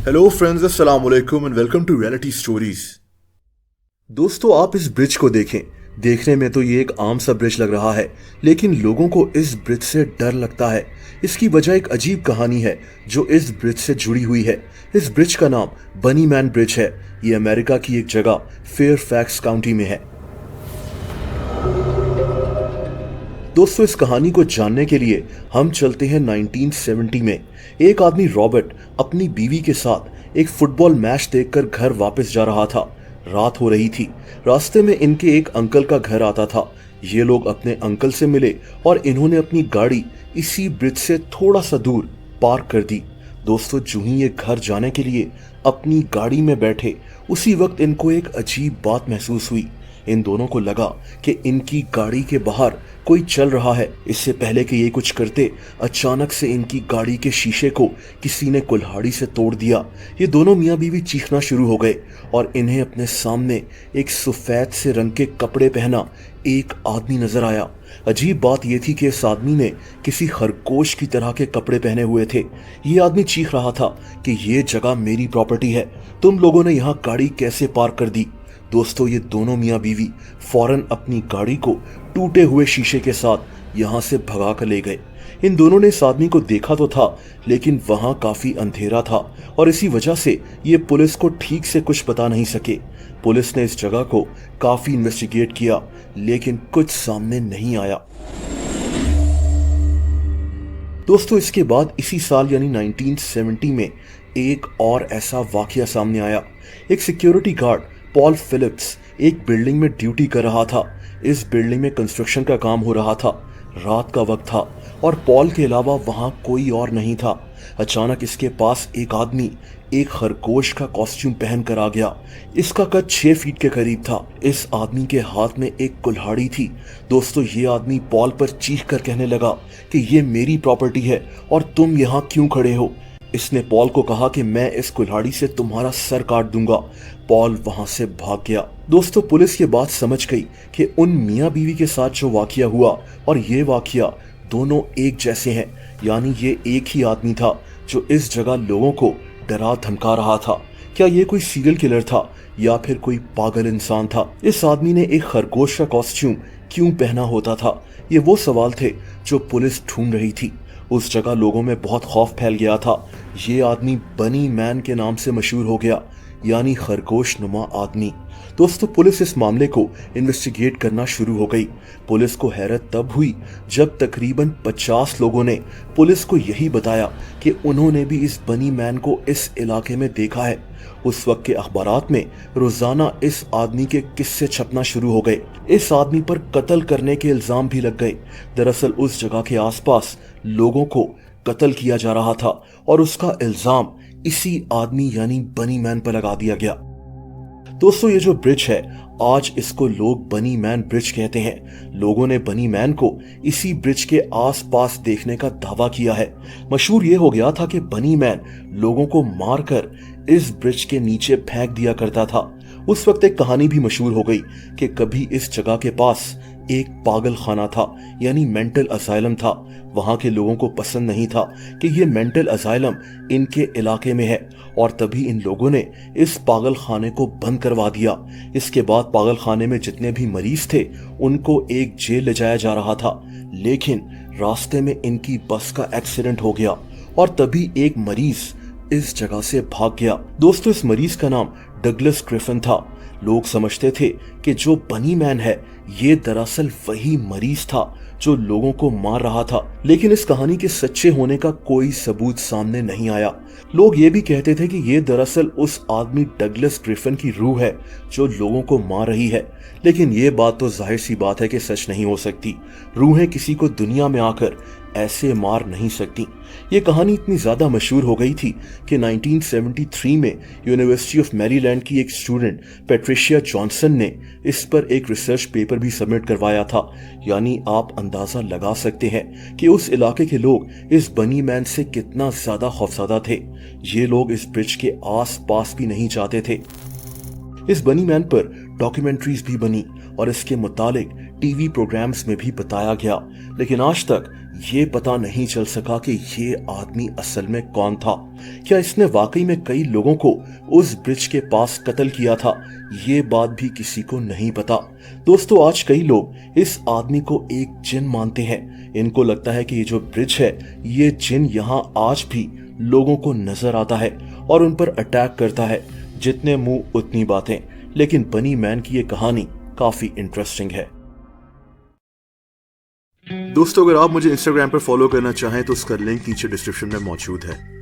Hello friends, अस्सलाम वालेकुम and welcome to reality stories. दोस्तों, आप इस ब्रिज को देखें। देखने में तो ये एक आम सा ब्रिज लग रहा है, लेकिन लोगों को इस ब्रिज से डर लगता है। इसकी वजह एक अजीब कहानी है जो इस ब्रिज से जुड़ी हुई है। इस ब्रिज का नाम बनी मैन ब्रिज है। ये अमेरिका की एक जगह फेयरफैक्स काउंटी में है। दोस्तों, इस कहानी को जानने के लिए हम चलते हैं 1970 में। एक आदमी रॉबर्ट अपनी बीवी के साथ एक फुटबॉल मैच देखकर घर वापस जा रहा था। रात हो रही थी। रास्ते में इनके एक अंकल का घर आता था। ये लोग अपने अंकल से मिले और इन्होंने अपनी गाड़ी इसी ब्रिज से थोड़ा सा दूर पार्क कर दी। दोस्तों, जो ही ये घर जाने के लिए अपनी गाड़ी में बैठे, उसी वक्त इनको एक अजीब बात महसूस हुई। इन दोनों को लगा कि इनकी गाड़ी के बाहर कोई चल रहा है। इससे पहले कि ये कुछ करते, अचानक से इनकी गाड़ी के शीशे को किसी ने कुल्हाड़ी से तोड़ दिया। ये दोनों मियाँ बीवी चीखना शुरू हो गए और इन्हें अपने सामने एक सफेद से रंग के कपड़े पहना एक आदमी नजर आया। अजीब बात यह थी कि इस आदमी ने किसी खरगोश की तरह के कपड़े पहने हुए थे। ये आदमी चीख रहा था कि ये जगह मेरी प्रॉपर्टी है, तुम लोगों ने यहाँ गाड़ी कैसे पार्क कर दी। दोस्तों, ये दोनों मियाँ बीवी फौरन अपनी गाड़ी को टूटे हुए शीशे के साथ यहाँ से भगा कर ले गए। इन दोनों ने इस आदमी को देखा तो था, लेकिन वहाँ काफी अंधेरा था और इसी वजह से ये पुलिस को ठीक से कुछ बता नहीं सके। पुलिस ने इस जगह को काफी इन्वेस्टिगेट किया, लेकिन कुछ सामने नहीं आया। दोस्तों, इसके बाद इसी साल यानी 1970 में एक और ऐसा वाकया सामने आया। एक सिक्योरिटी गार्ड पॉल फिलिप्स एक बिल्डिंग में ड्यूटी कर रहा था। इस बिल्डिंग में कंस्ट्रक्शन का काम हो रहा था। रात का वक्त था और पॉल के अलावा वहां कोई और नहीं था। अचानक इसके पास एक आदमी एक खरगोश का कॉस्ट्यूम पहन कर आ गया। इसका कद 6 फीट के करीब था। इस आदमी के हाथ में एक कुल्हाड़ी थी। दोस्तों, ये आदमी पॉल पर चीख कर कहने लगा कि ये मेरी प्रॉपर्टी है और तुम यहाँ क्यों खड़े हो। इसने पॉल को कहा कि मैं इस कुल्हाड़ी से तुम्हारा सर काट दूंगा। पॉल वहां से भाग गया। दोस्तों, पुलिस ये बात समझ गई कि उन मियाँ बीवी के साथ जो वाकया हुआ और ये वाकया दोनों एक जैसे हैं, यानी ये एक ही आदमी था जो इस जगह लोगों को डरा धमका रहा था। क्या ये कोई सीरियल किलर था या फिर कोई पागल इंसान था। इस आदमी ने एक खरगोश का कॉस्ट्यूम क्यों पहना होता था, ये वो सवाल थे जो पुलिस ढूंढ रही थी। उस जगह लोगों में बहुत खौफ फैल गया था। ये आदमी बनी मैन के नाम से मशहूर हो गया, यानी खरगोश नुमा आदमी। दोस्तों, पुलिस इस मामले को इन्वेस्टिगेट करना शुरू हो गई। पुलिस को हैरत तब हुई जब तकरीबन 50 लोगों ने पुलिस को यही बताया कि उन्होंने भी इस बनी मैन को इस इलाके में देखा है। उस वक्त के अखबारात में रोजाना इस आदमी के किस्से छपना शुरू हो गए। इस आदमी पर कत्ल करने के इल्जाम भी लग गए। दरअसल उस जगह के आसपास लोगों को कत्ल किया जा रहा था और उसका इल्जाम इसी आदमी यानी बनी मैन पर लगा दिया गया। दोस्तों, ये जो ब्रिज है, आज इसको लोग बनी मैन ब्रिज कहते हैं। लोगों ने बनी मैन को इसी ब्रिज के आसपास देखने का दावा किया है। मशहूर ये हो गया था कि बनी मैन लोगों को मारकर इस ब्रिज के नीचे फेंक दिया करता था। उस वक्त एक कहानी भी मशहूर हो गई कि कभी इस जगह के पास एक पागल खाना था, यानी मेंटल असाइलम था। वहां के लोगों को पसंद नहीं था कि ये मेंटल असाइलम इनके इलाके में है और तभी इन लोगों ने इस पागल खाने को बंद करवा दिया। इसके बाद पागल खाने में जितने भी मरीज थे उनको एक जेल ले जाया जा रहा था, लेकिन रास्ते में इनकी बस का एक्सीडेंट हो गया और तभी एक मरीज इस जगह से भाग गया। दोस्तों, इस मरीज का नाम डगलस ग्रिफिन था। लोग समझते थे कि जो बनी मैन है ये दरअसल वही मरीज था जो लोगों को मार रहा था, लेकिन इस कहानी के सच्चे होने का कोई सबूत सामने नहीं आया। लोग ये भी कहते थे कि ये दरअसल उस आदमी डगलस ग्रिफिन की रूह है जो लोगों को मार रही है, लेकिन ये बात तो जाहिर सी बात है कि सच नहीं हो सकती। रूहें किसी को दुनिया में आकर ऐसे मार नहीं सकती। ये कहानी इतनी ज्यादा मशहूर हो गई थी कि 1973 में यूनिवर्सिटी ऑफ मैरीलैंड की एक स्टूडेंट पैट्रिशिया जॉनसन ने इस पर एक रिसर्च पेपर भी सबमिट करवाया था। यानी आप अंदाजा लगा सकते हैं कि उस इलाके के लोग इस बनी मैन से कितना ज्यादा खौफजदा थे। ये लोग इस ब्रिज के आस पास भी नहीं जाते थे। इस बनी मैन पर डॉक्यूमेंट्रीज भी बनी और इसके मुतालिक टीवी प्रोग्राम्स में भी बताया गया, लेकिन आज तक ये पता नहीं चल सका कि ये आदमी असल में कौन था। क्या इसने वाकई में कई लोगों को उस ब्रिज के पास कत्ल किया था, ये बात भी किसी को नहीं पता। दोस्तों, आज कई लोग इस आदमी को एक जिन मानते हैं। इनको लगता है कि ये जो ब्रिज है, ये जिन यहाँ आज भी लोगों को नजर आता है और उन पर अटैक करता है। जितने मुंह उतनी बातें, लेकिन बनी मैन की ये कहानी काफी इंटरेस्टिंग है। दोस्तों, अगर आप मुझे इंस्टाग्राम पर फॉलो करना चाहें तो उसका लिंक नीचे डिस्क्रिप्शन में मौजूद है।